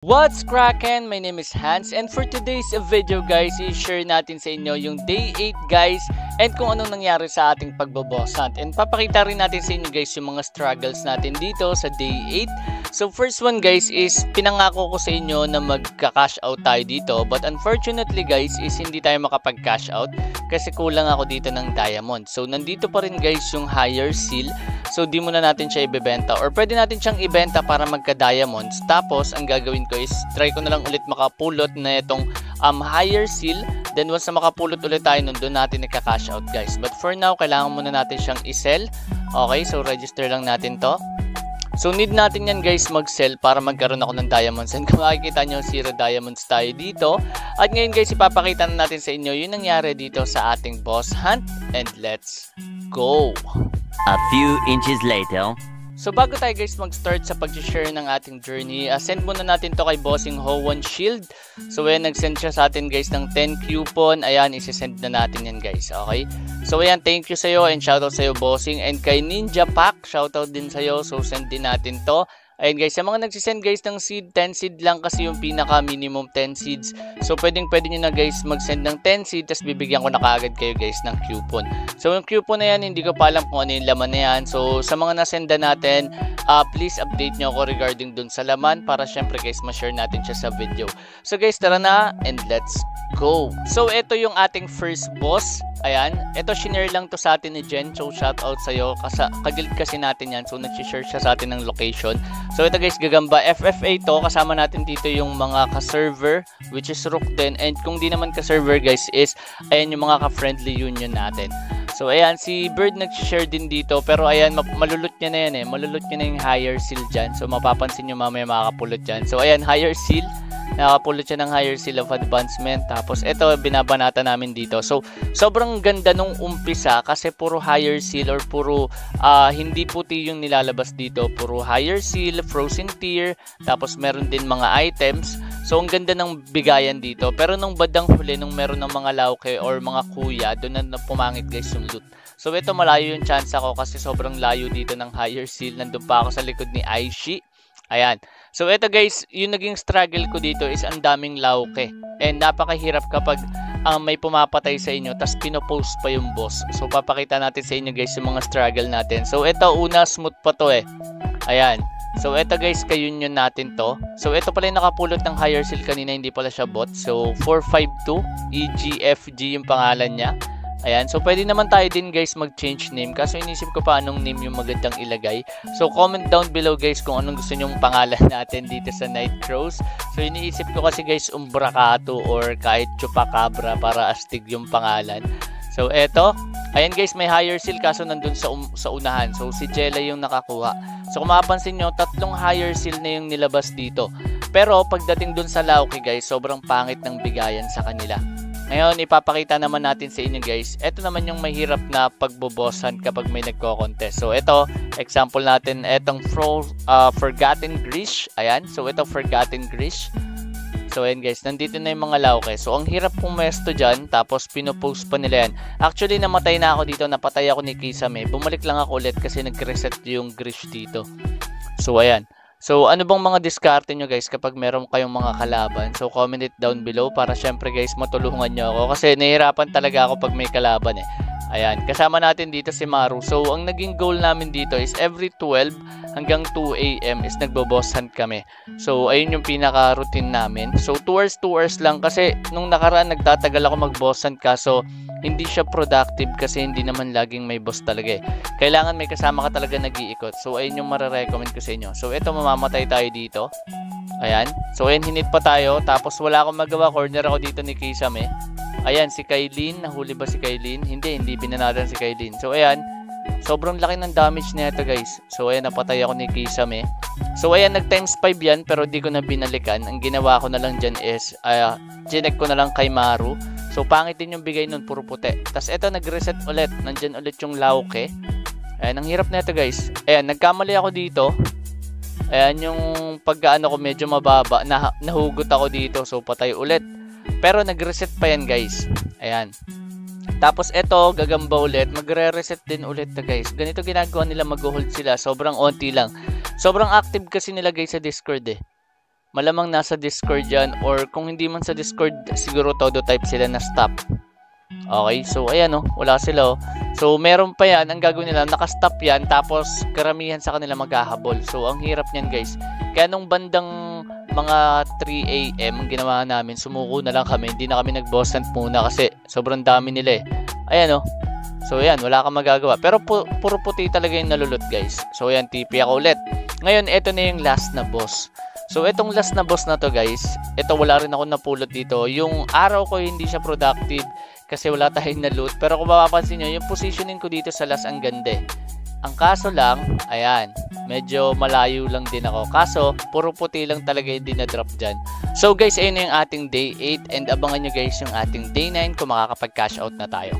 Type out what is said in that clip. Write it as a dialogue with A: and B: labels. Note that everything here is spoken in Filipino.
A: What's crackin'? My name is Hans and for today's video guys, i-share natin sa inyo yung day 8 guys and kung anong nangyari sa ating pagbo-boss hunt. And papakita rin natin sa inyo guys yung mga struggles natin dito sa day 8. So first one guys is pinangako ko sa inyo na magka-cash out tayo dito, but unfortunately guys is hindi tayo makapag-cash out kasi kulang ako dito ng diamond. So nandito pa rin guys yung higher seal. So di muna natin siya ibebenta or pwede natin siyang ibenta para magka-diamonds. Tapos ang gagawin ko is try ko na lang ulit makapulot na itong higher seal. Then once na makapulot ulit tayo nun, doon natin nagka-cash out guys. But for now, kailangan muna natin siyang i-sell. Okay, so register lang natin to. So need natin yan guys mag-sell para magkaroon ako ng diamonds. And kung makikita nyo, 0 diamonds tayo dito. At ngayon guys, ipapakita na natin sa inyo yung nangyari dito sa ating boss hunt. And let's go!
B: A few inches later.
A: So bago tayo guys mag-start sa pag-share ng ating journey, send muna natin to kay Bossing Ho1 Shield. So ayan, nag-send siya sa atin guys ng 10 coupon. Ayan, isi-send na natin yan guys. Okay? So ayan, thank you sa'yo and shoutout sa'yo Bossing. And kay Ninja Pack, shoutout din sa'yo. So send din natin to. Ayan guys, sa mga nagsisend guys ng seed, 10 seed lang kasi yung pinaka minimum 10 seeds. So pwede nyo na guys mag-send ng 10 seed, tapos bibigyan ko na kaagad kayo guys ng coupon. So yung coupon na yan, hindi ko pa alam kung ano yung laman na yan. So sa mga nasenda natin, please update nyo ako regarding dun sa laman para syempre guys ma-share natin siya sa video. So guys, tara na and let's go! So ito yung ating first boss. Ayan, ito shinare lang to sa atin ni Jen. So shoutout sa'yo, kagilid kasi natin yan. So nag-share siya sa atin ng location. So ito guys, gagamba FFA to, kasama natin dito yung mga ka-server which is Rook din, and kung di naman ka-server guys is ayan yung mga ka-friendly union natin. So ayan, si Bird nag-share din dito, pero ayan malulot niya na yan malulot niya na yung higher seal dyan. So mapapansin nyo mamaya makakapulot dyan. So ayan, higher seal, nakapulot siya ng higher seal of advancement. Tapos ito binabanata namin dito. So sobrang ganda nung umpisa kasi puro higher seal or puro hindi puti yung nilalabas dito, puro higher seal, frozen tier, tapos meron din mga items. So ang ganda ng bigayan dito, pero nung bandang huli, nung meron ng mga lauke or mga kuya, doon na pumangit guys yung loot. So ito malayo yung chance ako kasi sobrang layo dito ng higher seal. Nandun pa ako sa likod ni Aishi. Ayan. So ito guys, yung naging struggle ko dito is ang daming lauke. And napakahirap kapag may pumapatay sa inyo tas pinopost pa yung boss. So papakita natin sa inyo guys yung mga struggle natin. So ito una, smooth pa to Ayan. So ito guys, ka-union natin to. So ito pala yung nakapulot ng higher seal kanina, hindi pala siya bot. So 452 EGFG yung pangalan niya. Ayan, so pwede naman tayo din guys mag-change name, kaso inisip ko pa anong name yung magandang ilagay. So comment down below guys kung anong gusto nyong pangalan natin dito sa Night Crows. So iniisip ko kasi guys Umbrakato or kahit Chupacabra para astig yung pangalan. So eto, ayan guys, may higher seal kaso nandun sa unahan. So si Jella yung nakakuha. So kung mapapansin nyo, 3 higher seal na yung nilabas dito. Pero pagdating dun sa Lauki guys, sobrang pangit ng bigayan sa kanila. Ngayon, ipapakita naman natin sa inyo guys. Ito naman yung mahirap na pagbobossan kapag may nagko-contest. So ito, example natin, etong Forgotten Grish. Ayan, so ito Forgotten Grish. So ayan guys, nandito na yung mga lauke. So ang hirap pumesto dyan, tapos pinopost pa nila yan. Actually, namatay na ako dito, napatay ako ni Kisame. Bumalik lang ako ulit kasi nag-reset yung Grish dito. So ayan. So ano bang mga diskarte nyo guys kapag meron kayong mga kalaban? So comment it down below para syempre guys matulungan nyo ako kasi nahihirapan talaga ako pag may kalaban Ayan, kasama natin dito si Maru. So ang naging goal namin dito is every 12 hanggang 2 AM is nagbo-boss hunt kami. So ayun yung pinaka-routine namin. So 2 hours lang kasi nung nakaraan nagtatagal ako mag-boss hunt kaso hindi siya productive kasi hindi naman laging may boss talaga Kailangan may kasama ka talaga nag-iikot. So ayun yung marirecommend ko sa inyo. So ito, mamamatay tayo dito. Ayan. So ayan, hinit pa tayo. Tapos wala akong magawa. Corner ako dito ni Kisame. Ayan, si Kailin. Nahuli ba si Kailin? Hindi binanatan si Kailin. So ayan, sobrang laki ng damage nito guys. So ayan, napatay ako ni Kisame. So ayan, nag times 5 yan pero di ko na binalikan. Ang ginawa ko na lang dyan is chinek ko na lang kay Maru. So pangit din yung bigay nun, puro puti. Tapos eto, nag-reset ulit. Nandyan ulit yung lauke. Ayan, ang hirap na ito guys. Ayan, nagkamali ako dito. Ayan, yung pagkaano ko medyo mababa. Nahugot ako dito. So patay ulit. Pero nag-reset pa yan guys. Ayan. Tapos eto, gagamba ulit. Magre-reset din ulit na guys. Ganito ginagawa nila, mag-hold sila. Sobrang onti lang. Sobrang active kasi nila guys sa Discord malamang nasa Discord yan, or kung hindi man sa Discord, siguro todo type sila na stop. Okay, so ayan wala sila So meron pa yan, ang gagawin nila, nakastop yan, tapos karamihan sa kanila maghahabol. So ang hirap niyan guys. Kaya nung bandang mga 3 AM ang ginawa namin, sumuko na lang kami, hindi na kami nag-boss hunt muna kasi sobrang dami nila Ayan So ayan, wala kang magagawa. Pero puro puti talaga yung nalulot guys. So ayan, TP ako ulit. Ngayon, ito na yung last na boss. So itong last na boss na to guys, ito wala rin ako napulot dito. Yung araw ko hindi siya productive kasi wala tayong na loot. Pero kung mapapansin nyo, yung positioning ko dito sa last ang ganda. Ang kaso lang, ayan, medyo malayo lang din ako. Kaso, puro puti lang talaga yung dinadrop dyan. So guys, ayun na yung ating day 8 and abangan nyo guys yung ating day 9 kung makakapag-cash out na tayo.